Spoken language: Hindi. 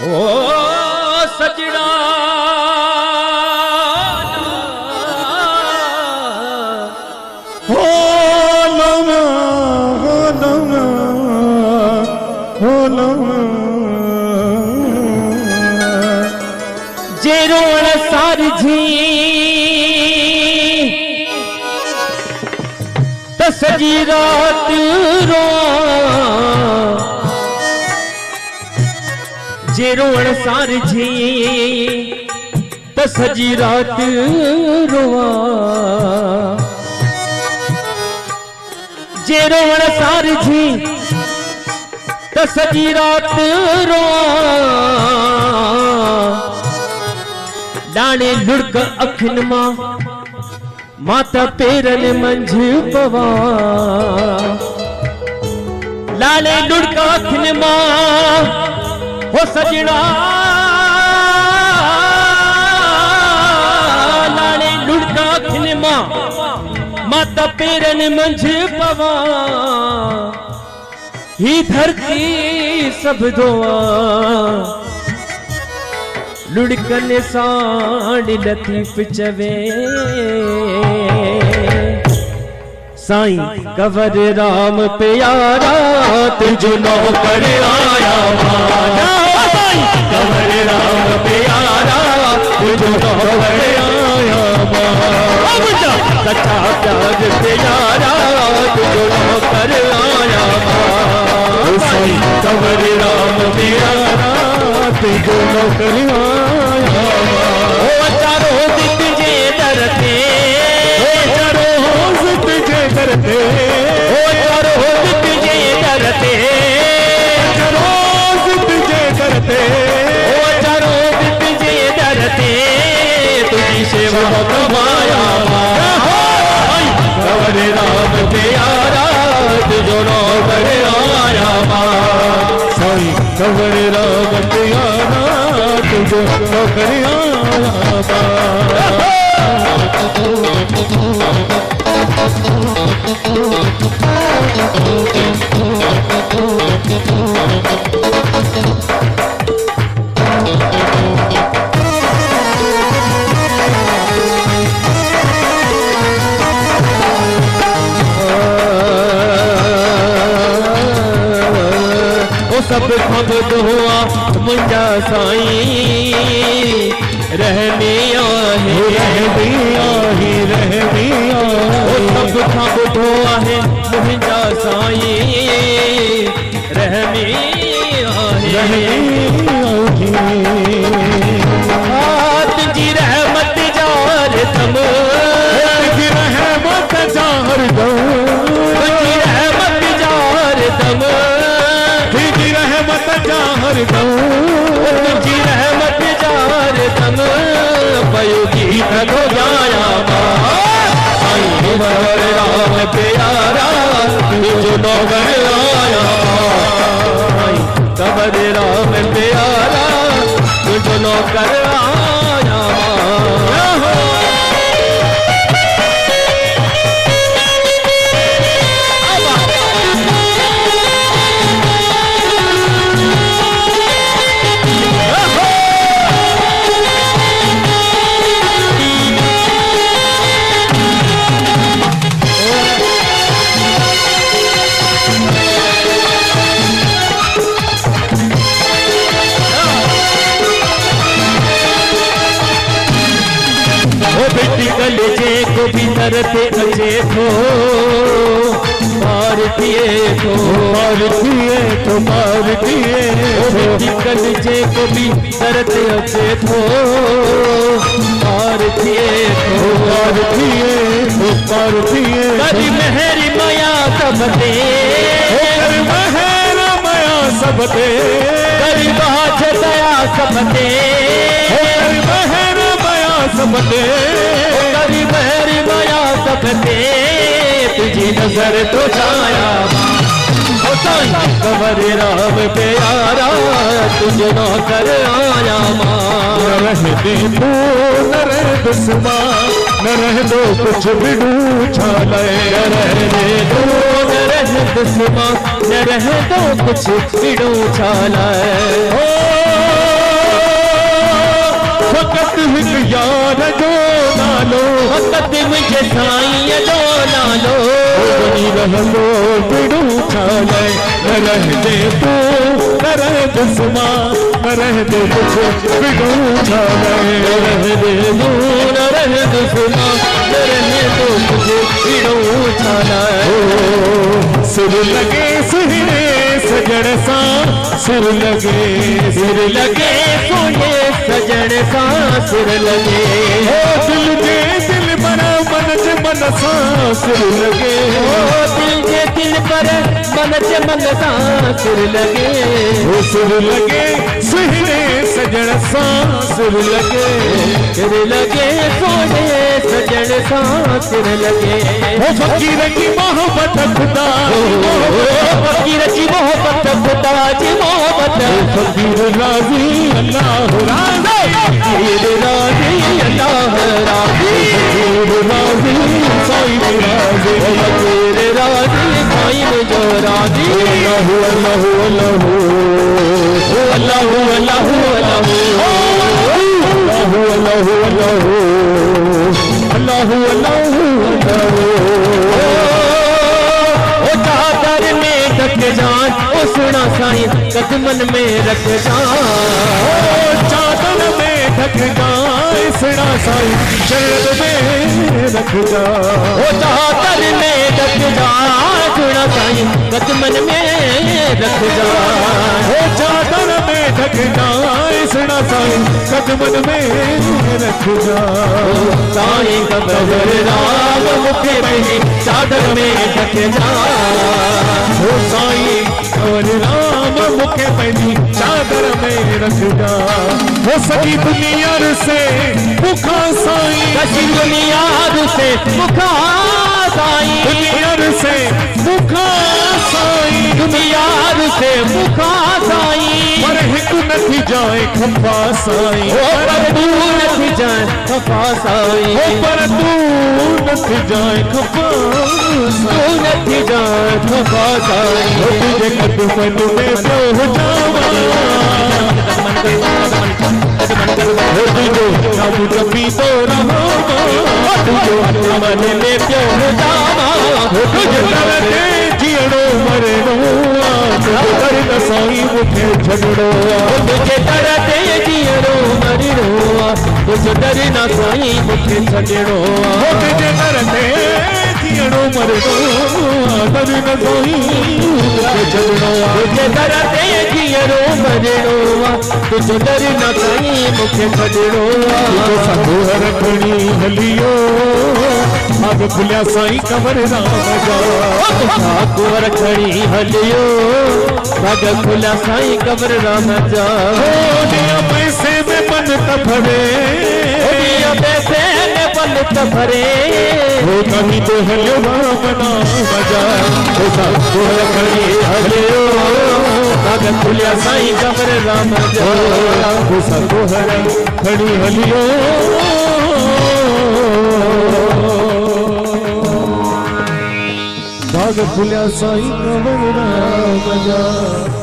ओ सजड़ा हो नम हो नम हो नम जे रोण सार जी त सजी रात रो जे रोण सार जी त सजी रात रोआ जे रोण सार जी त सजी रात रोआ डाणे लुड़क अखिन मां माता पेरन मंझ पवा लाले लुड़क अखिन मां हो सजड़ा लाले लुड़क अखिन मां माता पेरन मंझ पवा ही धरती सब धोआ लुड़कन साण लतीफ चवे साईं कंवर राम प्यारा तुझो नौकर आया साईं कंवर राम प्यारा तुझो नौकर आया सच्चा प्यार प्यारा तुझो नौकर आया साईं कंवर राम प्यारा तुझो नौकर आया ओ चारों तुझे डरते करते ओ रोज तुझे डरते रोज तुझे करते ओ रोज तुझे डरते तुझी सेवा कमाया कंवर राम प्यारा तुझो नौकर आया साईं कंवर राम प्यारा तुझो नौकर आया सब खबर हुआ मुंजा साईं रहने आहे सब खबर हुआ है मुंजा साईं रहने आहे तुझी रहमत जार थम तुझी रहमत जार दम तुझी रहमत जार दम जार दम तुझी रहमत जार दम पयोगी थको जाया साईं कंवर राम प्यारा तुझो नौकर आया साईं कंवर राम प्यारा तुझो नौकर आया कलेजे को भी तरते अजे थो मार दिए तो कलेजे को भी तरते अजे थो मार दिए करी मेहरी माया सबते करी बाज दया सबते सबते करी मेहरी माया सबते तुझी नजर तो छाया साईं कंवर राम प्यारा तुझो नौकर आया रह दे तू न रह दुश्मा न रह दो कुछ बिडू छाले रह दे तू न रह दुश्मा न रह दो कुछ बिडू छाले नालो वक़्त मुझे साईं जो नालो बनी रहलो बिड़ू छाले न रह दे तू न रह दुश्मन न रह दे कुछ बिड़ू छाले रह दे तू न रह दुश्मन न रह दो मुझे बिड़ू छाले सुर लगे सुहरे सजण सा सुर लगे सोने सजण सा सुर लगे दिल जे दिल बना मन च मन सा सुर लगे दिल जे दिल पर मन च मन सा सुर लगे सुर लगे सुहरे सजण सा सुर लगे सोने सजण सा सुर लगे फकीर की मोहब्बत खुदा फकीर की मोहब्बत खुदा की मोहब्बत फकीर राजी अल्लाह राजी फकीर राजी अल्लाह राजी फकीर राजी साईं राजी फकीर राजी साईं जो राजी अल्लाह अल्लाह अल्लाह अल्लाह अल्लाह अल्लाह अल्लाह चादर में ढक जान ओ सुना साईं कदमन में रख जान चादर में ढक जाए सुना साईं शरण में रख जा ओ चादर में ढक जान सुना साईं कदमन में रख जान ओ चादर में ढक जाए सुना साईं कदमन में रख जा साईं कबर राम मुखे में चादर में ढक जान ओ साईं और राम मुखे पैनी चादर में रख जा हो सकी दुनिया से मुखा साईं कसी दुनिया से मुखा साईं दुनिया से मुखा साईं दुनिया से मुखा साईं पर हिकु नथी जाए खपा साईं ओ पर तू नथी जाए खपा साईं ओ पर तू नथी जाए खपा तू नथी जाए खपा साईं ओ तुझे कदमन में सो जावा हो तुझो नाम जपी तो रहो तुझो मन में प्यो जावा हो तुझे दरदे जियड़ो मरनो तुझे दर्द साईं मुखे छड़ड़ो तुझे दरदे जियड़ो मरनो तुझे डर ना साईं मुखे छड़ड़ो तुझे दरदे जियड़ो मरनो दर्द साईं मुखे छड़ड़ो तुझे दरदे जियड़ो मरनो तुझे डर ना साईं मुखे छड़ड़ो संगो रखणी हलियो आग खुलिया साईं कबर राम जा कुंवर खड़ी हलियो भाग खुला साईं कब्र राम जा दिया पैसे में पन भरे दिया पैसे में पन भरे हो कहीं तो हलियो राम नाम जा कुंवर खड़ी हलियो भाग खुला साईं कब्र राम जा संगो खड़ी हलियो भाग खुलिया साईं कबर राम जा।